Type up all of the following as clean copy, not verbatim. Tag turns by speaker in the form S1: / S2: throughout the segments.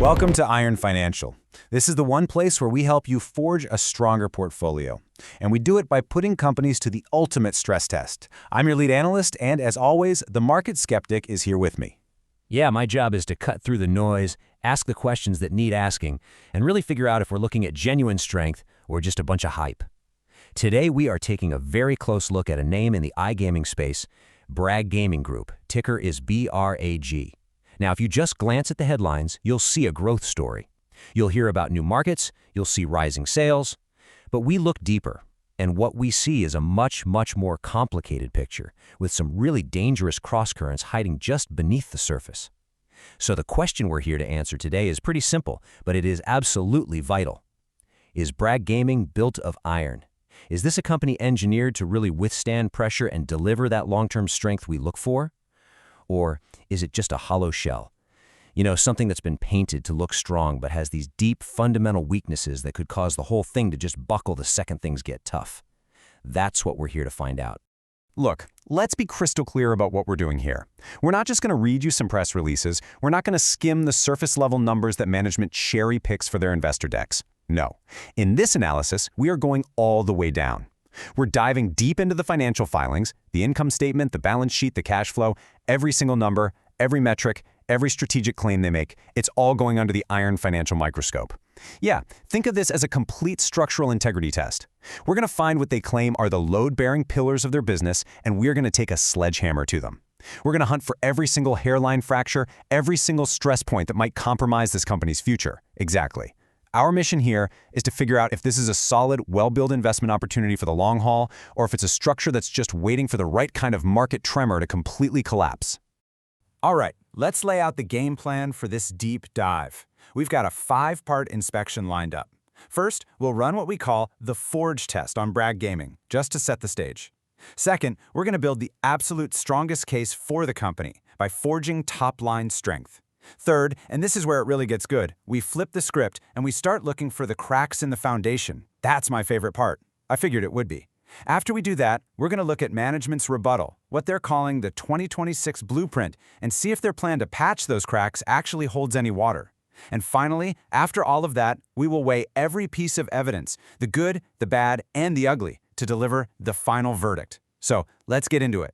S1: Welcome to Iron Financial. This is the one place where we help you forge a stronger portfolio. And we do it by putting companies to the ultimate stress test. I'm your lead analyst, and as always, the Market Skeptic is here with me.
S2: Yeah, my job is to cut through the noise, ask the questions that need asking, and really figure out if we're looking at genuine strength or just a bunch of hype. Today, we are taking a very close look at a name in the iGaming space, Bragg Gaming Group. Ticker is BRAG. Now, if you just glance at the headlines, you'll see a growth story. You'll hear about new markets, you'll see rising sales, but we look deeper, and what we see is a much more complicated picture, with some really dangerous crosscurrents hiding just beneath the surface. So the question we're here to answer today is pretty simple, but it is absolutely vital. Is Bragg Gaming built of iron? Is this a company engineered to really withstand pressure and deliver that long-term strength we look for? Or is it just a hollow shell? You know, something that's been painted to look strong but has these deep fundamental weaknesses that could cause the whole thing to just buckle the second things get tough. That's what we're here to find out.
S1: Look, let's be crystal clear about what we're doing here. We're not just going to read you some press releases. We're not going to skim the surface-level numbers that management cherry picks for their investor decks. No. In this analysis, we are going all the way down. We're diving deep into the financial filings, the income statement, the balance sheet, the cash flow, every single number, every metric, every strategic claim they make. It's all going under the iron financial microscope. Yeah, think of this as a complete structural integrity test. We're going to find what they claim are the load-bearing pillars of their business, and we're going to take a sledgehammer to them. We're going to hunt for every single hairline fracture, every single stress point that might compromise this company's future. Exactly. Our mission here is to figure out if this is a solid, well-built investment opportunity for the long haul, or if it's a structure that's just waiting for the right kind of market tremor to completely collapse. All right, let's lay out the game plan for this deep dive. We've got a 5-part inspection lined up. First, we'll run what we call the forge test on Bragg Gaming, just to set the stage. Second, we're going to build the absolute strongest case for the company by forging top-line strength. Third, and this is where it really gets good, we flip the script and we start looking for the cracks in the foundation. That's my favorite part. I figured it would be. After we do that, we're going to look at management's rebuttal, what they're calling the 2026 blueprint, and see if their plan to patch those cracks actually holds any water. And finally, after all of that, we will weigh every piece of evidence, the good, the bad, and the ugly, to deliver the final verdict. So let's get into it.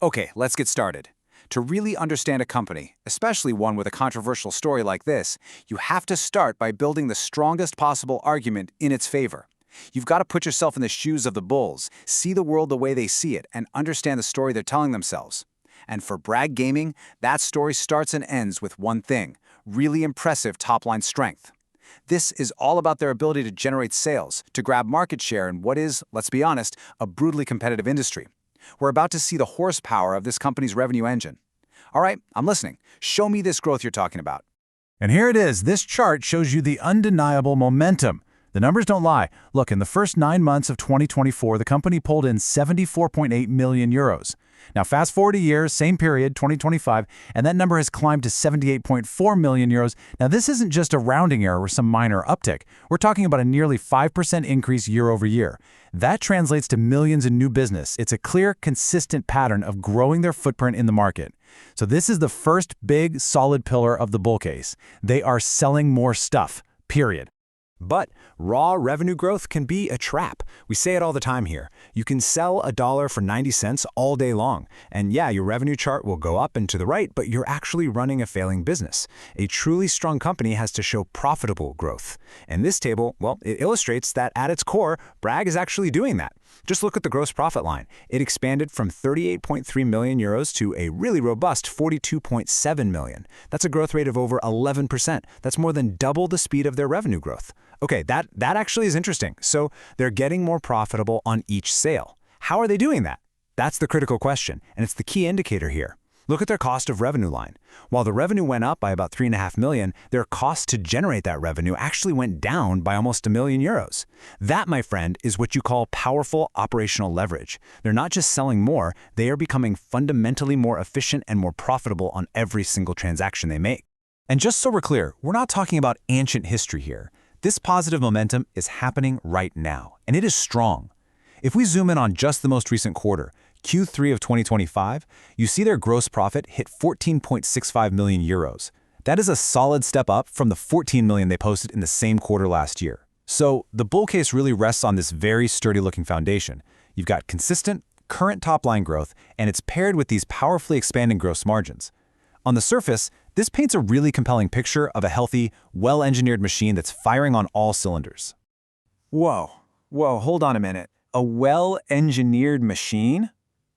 S1: Okay, let's get started. To really understand a company, especially one with a controversial story like this, you have to start by building the strongest possible argument in its favor. You've got to put yourself in the shoes of the bulls, see the world the way they see it, and understand the story they're telling themselves. And for Bragg Gaming, that story starts and ends with one thing: really impressive top-line strength. This is all about their ability to generate sales, to grab market share in what is, let's be honest, a brutally competitive industry. We're about to see the horsepower of this company's revenue engine. All right, I'm listening. Show me this growth you're talking about.
S3: And here it is. This chart shows you the undeniable momentum. The numbers don't lie. Look, in the first 9 months of 2024, the company pulled in 74.8 million euros. Now, fast forward a year, same period, 2025, and that number has climbed to 78.4 million euros. Now, this isn't just a rounding error or some minor uptick. We're talking about a nearly 5% increase year over year. That translates to millions in new business. It's a clear, consistent pattern of growing their footprint in the market. So this is the first big, solid pillar of the bull case. They are selling more stuff, period.
S1: But raw revenue growth can be a trap. We say it all the time here. You can sell $1 for 90 cents all day long. And yeah, your revenue chart will go up and to the right, but you're actually running a failing business. A truly strong company has to show profitable growth. And this table, well, it illustrates that at its core, Bragg is actually doing that. Just look at the gross profit line. It expanded from 38.3 million euros to a really robust 42.7 million. That's a growth rate of over 11%. That's more than double the speed of their revenue growth. Okay, that actually is interesting. So they're getting more profitable on each sale. How are they doing that? That's the critical question, and it's the key indicator here. Look at their cost of revenue line. While the revenue went up by about 3.5 million, their cost to generate that revenue actually went down by almost 1 million euros. That, my friend, is what you call powerful operational leverage. They're not just selling more, they are becoming fundamentally more efficient and more profitable on every single transaction they make. And just so we're clear, we're not talking about ancient history here. This positive momentum is happening right now, and it is strong. If we zoom in on just the most recent quarter, Q3 of 2025, you see their gross profit hit 14.65 million euros. That is a solid step up from the $14 million they posted in the same quarter last year. So the bull case really rests on this very sturdy-looking foundation. You've got consistent, current top-line growth, and it's paired with these powerfully expanding gross margins. On the surface, this paints a really compelling picture of a healthy, well-engineered machine that's firing on all cylinders.
S4: Whoa, hold on a minute. A well-engineered machine?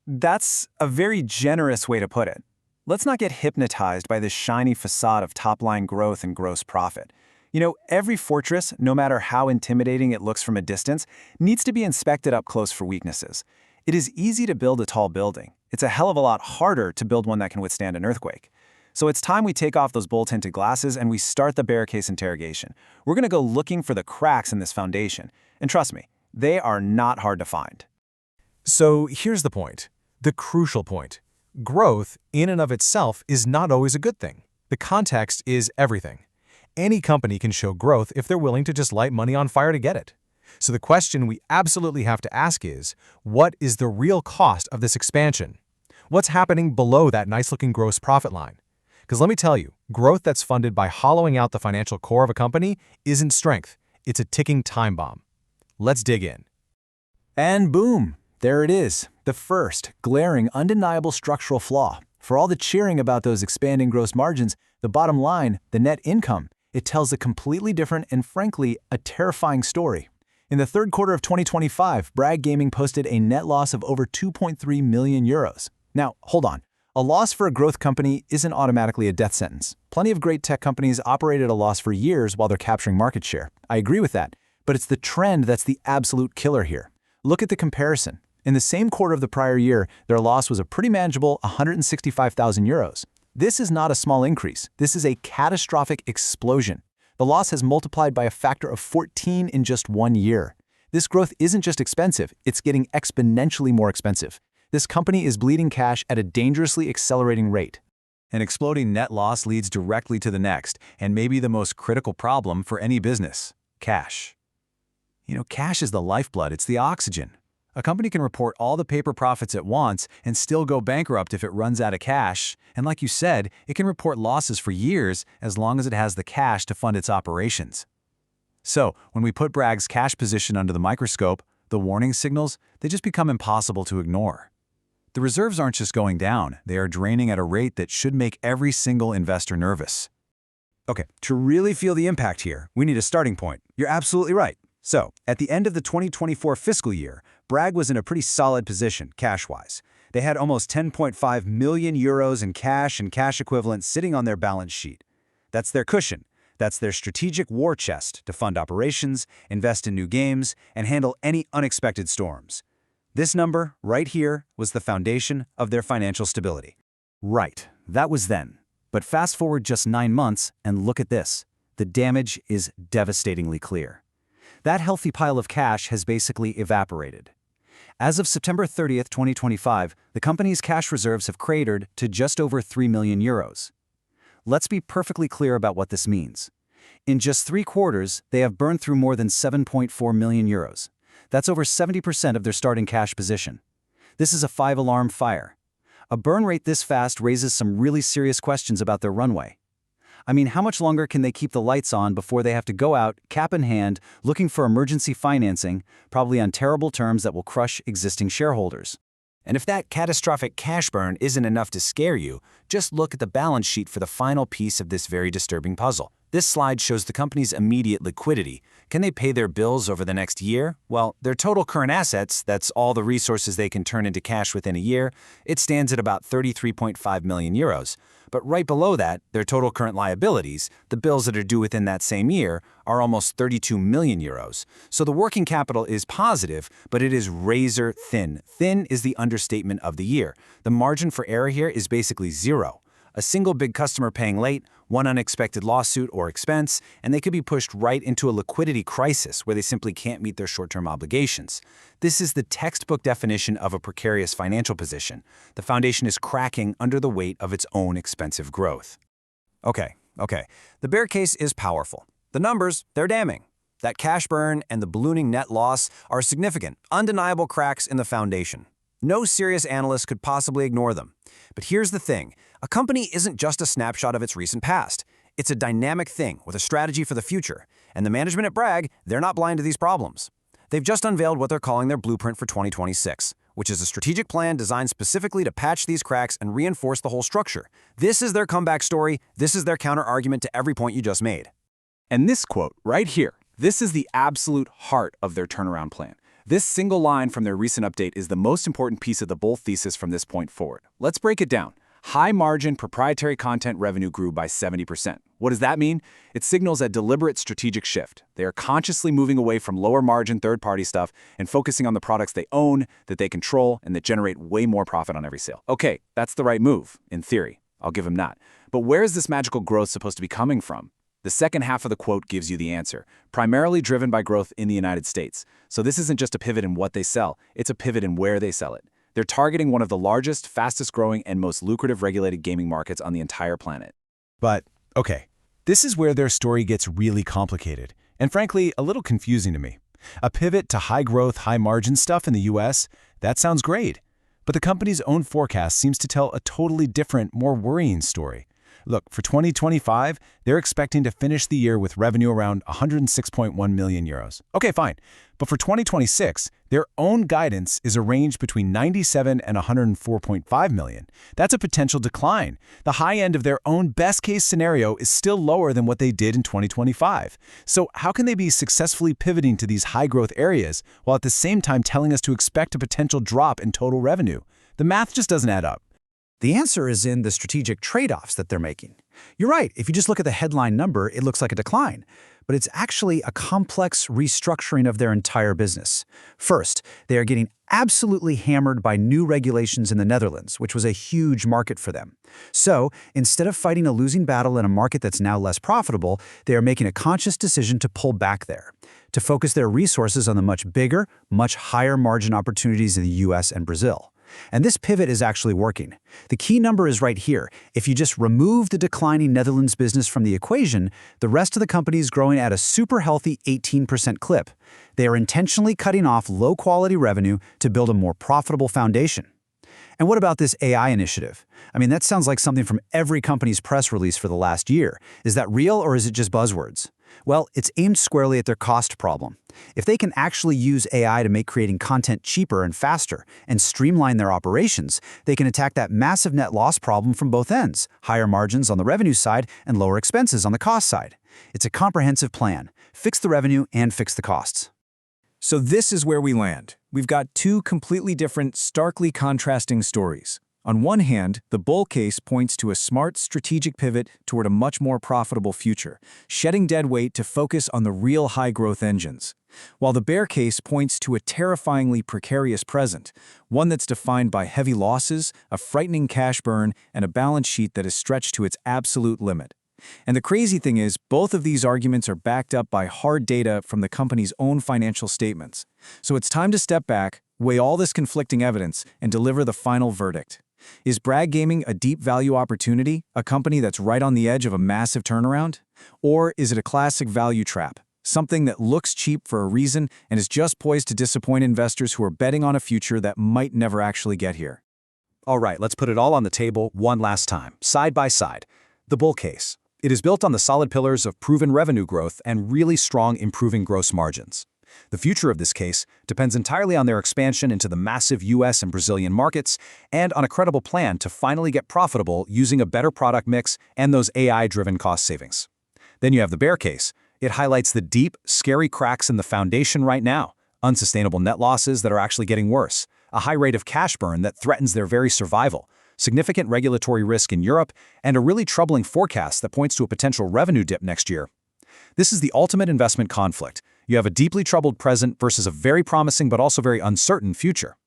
S4: That's a very generous way to put it. Let's not get hypnotized by this shiny facade of top-line growth and gross profit. You know, every fortress, no matter how intimidating it looks from a distance, needs to be inspected up close for weaknesses. It is easy to build a tall building. It's a hell of a lot harder to build one that can withstand an earthquake. So it's time we take off those bull-tinted glasses and we start the bear case interrogation. We're going to go looking for the cracks in this foundation. And trust me, they are not hard to find.
S3: So here's the point, the crucial point. Growth, in and of itself, is not always a good thing. The context is everything. Any company can show growth if they're willing to just light money on fire to get it. So the question we absolutely have to ask is, what is the real cost of this expansion? What's happening below that nice-looking gross profit line? Because let me tell you, growth that's funded by hollowing out the financial core of a company isn't strength. It's a ticking time bomb. Let's dig in.
S4: And boom, there it is, the first, glaring, undeniable structural flaw. For all the cheering about those expanding gross margins, the bottom line, the net income, it tells a completely different and, frankly, a terrifying story. In the third quarter of 2025, Bragg Gaming posted a net loss of over 2.3 million euros. Now, hold on. A loss for a growth company isn't automatically a death sentence. Plenty of great tech companies operate at a loss for years while they're capturing market share. I agree with that, but it's the trend that's the absolute killer here. Look at the comparison. In the same quarter of the prior year, their loss was a pretty manageable 165,000 euros. This is not a small increase. This is a catastrophic explosion. The loss has multiplied by a factor of 14 in just 1 year. This growth isn't just expensive, it's getting exponentially more expensive. This company is bleeding cash at a dangerously accelerating rate.
S1: An exploding net loss leads directly to the next, and maybe the most critical problem for any business: cash. You know, cash is the lifeblood, it's the oxygen. A company can report all the paper profits at once and still go bankrupt if it runs out of cash, and like you said, it can report losses for years as long as it has the cash to fund its operations. So, when we put Bragg's cash position under the microscope, the warning signals, they just become impossible to ignore. The reserves aren't just going down, they are draining at a rate that should make every single investor nervous. Okay, to really feel the impact here, we need a starting point. You're absolutely right. So, at the end of the 2024 fiscal year, Bragg was in a pretty solid position, cash-wise. They had almost 10.5 million euros in cash and cash equivalents sitting on their balance sheet. That's their cushion. That's their strategic war chest to fund operations, invest in new games, and handle any unexpected storms. This number, right here, was the foundation of their financial stability. Right, that was then. But fast forward just 9 months, and look at this. The damage is devastatingly clear. That healthy pile of cash has basically evaporated. As of September 30th, 2025, the company's cash reserves have cratered to just over 3 million euros. Let's be perfectly clear about what this means. In just 3 quarters, they have burned through more than 7.4 million euros. That's over 70% of their starting cash position. This is a 5-alarm fire. A burn rate this fast raises some really serious questions about their runway. I mean, how much longer can they keep the lights on before they have to go out, cap in hand, looking for emergency financing, probably on terrible terms that will crush existing shareholders? And if that catastrophic cash burn isn't enough to scare you, just look at the balance sheet for the final piece of this very disturbing puzzle. This slide shows the company's immediate liquidity. Can they pay their bills over the next year? Well, their total current assets, that's all the resources they can turn into cash within a year, it stands at about 33.5 million euros. But right below that, their total current liabilities, the bills that are due within that same year, are almost 32 million euros. So the working capital is positive, but it is razor thin. Thin is the understatement of the year. The margin for error here is basically zero. A single big customer paying late, one unexpected lawsuit or expense, and they could be pushed right into a liquidity crisis where they simply can't meet their short-term obligations. This is the textbook definition of a precarious financial position. The foundation is cracking under the weight of its own expensive growth. Okay. The bear case is powerful. The numbers, they're damning. That cash burn and the ballooning net loss are significant, undeniable cracks in the foundation. No serious analyst could possibly ignore them. But here's the thing. A company isn't just a snapshot of its recent past. It's a dynamic thing with a strategy for the future, and the management at Bragg, they're not blind to these problems. They've just unveiled what they're calling their blueprint for 2026, which is a strategic plan designed specifically to patch these cracks and reinforce the whole structure. This is their comeback story. This is their counter-argument to every point you just made.
S3: And this quote right here, this is the absolute heart of their turnaround plan. This single line from their recent update is the most important piece of the bull thesis from this point forward. Let's break it down. High-margin proprietary content revenue grew by 70%. What does that mean? It signals a deliberate strategic shift. They are consciously moving away from lower-margin third-party stuff and focusing on the products they own, that they control, and that generate way more profit on every sale. Okay, that's the right move, in theory. I'll give them that. But where is this magical growth supposed to be coming from? The second half of the quote gives you the answer, primarily driven by growth in the United States. So this isn't just a pivot in what they sell, it's a pivot in where they sell it. They're targeting one of the largest, fastest-growing, and most lucrative regulated gaming markets on the entire planet.
S4: But, okay, this is where their story gets really complicated, and frankly, a little confusing to me. A pivot to high-growth, high-margin stuff in the US, that sounds great. But the company's own forecast seems to tell a totally different, more worrying story. Look, for 2025, they're expecting to finish the year with revenue around 106.1 million euros. Okay, fine. But for 2026, their own guidance is a range between 97 and 104.5 million. That's a potential decline. The high end of their own best-case scenario is still lower than what they did in 2025. So how can they be successfully pivoting to these high-growth areas while at the same time telling us to expect a potential drop in total revenue? The math just doesn't add up.
S5: The answer is in the strategic trade-offs that they're making. You're right, if you just look at the headline number, it looks like a decline. But it's actually a complex restructuring of their entire business. First, they are getting absolutely hammered by new regulations in the Netherlands, which was a huge market for them. So, instead of fighting a losing battle in a market that's now less profitable, they are making a conscious decision to pull back there, to focus their resources on the much bigger, much higher margin opportunities in the US and Brazil. And this pivot is actually working. The key number is right here. If you just remove the declining Netherlands business from the equation, the rest of the company is growing at a super healthy 18% clip. They are intentionally cutting off low-quality revenue to build a more profitable foundation. And what about this AI initiative? I mean, that sounds like something from every company's press release for the last year. Is that real or is it just buzzwords? Well, it's aimed squarely at their cost problem. If they can actually use AI to make creating content cheaper and faster and streamline their operations, they can attack that massive net loss problem from both ends, higher margins on the revenue side and lower expenses on the cost side. It's a comprehensive plan. Fix the revenue and fix the costs.
S6: So this is where we land. We've got two completely different, starkly contrasting stories. On one hand, the bull case points to a smart strategic pivot toward a much more profitable future, shedding dead weight to focus on the real high-growth engines. While the bear case points to a terrifyingly precarious present, one that's defined by heavy losses, a frightening cash burn, and a balance sheet that is stretched to its absolute limit. And the crazy thing is, both of these arguments are backed up by hard data from the company's own financial statements. So it's time to step back, weigh all this conflicting evidence, and deliver the final verdict. Is Bragg Gaming a deep value opportunity, a company that's right on the edge of a massive turnaround? Or is it a classic value trap, something that looks cheap for a reason and is just poised to disappoint investors who are betting on a future that might never actually get here?
S4: All right, let's put it all on the table one last time, side by side. The bull case. It is built on the solid pillars of proven revenue growth and really strong improving gross margins. The future of this case depends entirely on their expansion into the massive US and Brazilian markets and on a credible plan to finally get profitable using a better product mix and those AI-driven cost savings. Then you have the bear case. It highlights the deep, scary cracks in the foundation right now, unsustainable net losses that are actually getting worse, a high rate of cash burn that threatens their very survival, significant regulatory risk in Europe, and a really troubling forecast that points to a potential revenue dip next year. This is the ultimate investment conflict. You have a deeply troubled present versus a very promising but also very uncertain future.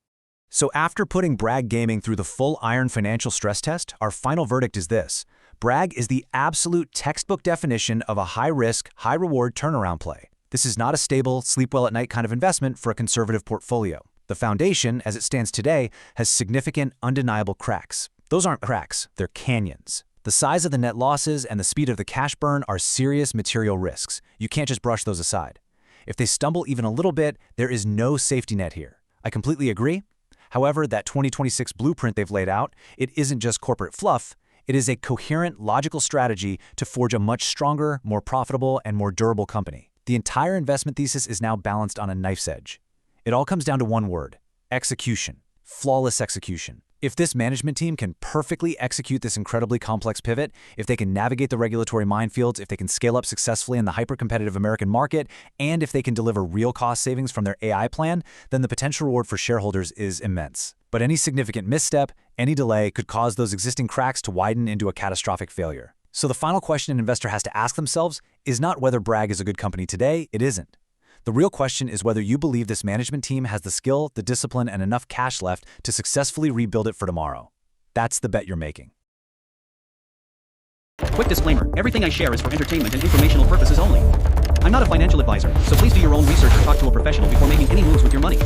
S2: So after putting Bragg Gaming through the full iron financial stress test, our final verdict is this. Bragg is the absolute textbook definition of a high-risk, high-reward turnaround play. This is not a stable, sleep-well-at-night kind of investment for a conservative portfolio. The foundation, as it stands today, has significant, undeniable cracks. Those aren't cracks, they're canyons. The size of the net losses and the speed of the cash burn are serious material risks. You can't just brush those aside. If they stumble even a little bit, there is no safety net here. I completely agree. However, that 2026 blueprint they've laid out, it isn't just corporate fluff,
S4: It is a coherent, logical strategy to forge a much stronger, more profitable, and more durable company. The entire investment thesis is now balanced on a knife's edge. It all comes down to one word: execution. Flawless execution. If this management team can perfectly execute this incredibly complex pivot, if they can navigate the regulatory minefields, if they can scale up successfully in the hyper-competitive American market, and if they can deliver real cost savings from their AI plan, then the potential reward for shareholders is immense. But any significant misstep, any delay could cause those existing cracks to widen into a catastrophic failure. So the final question an investor has to ask themselves is not whether Bragg is a good company today, it isn't. The real question is whether you believe this management team has the skill, the discipline, and enough cash left to successfully rebuild it for tomorrow. That's the bet you're making.
S7: Quick disclaimer, everything I share is for entertainment and informational purposes only. I'm not a financial advisor, so please do your own research or talk to a professional before making any moves with your money.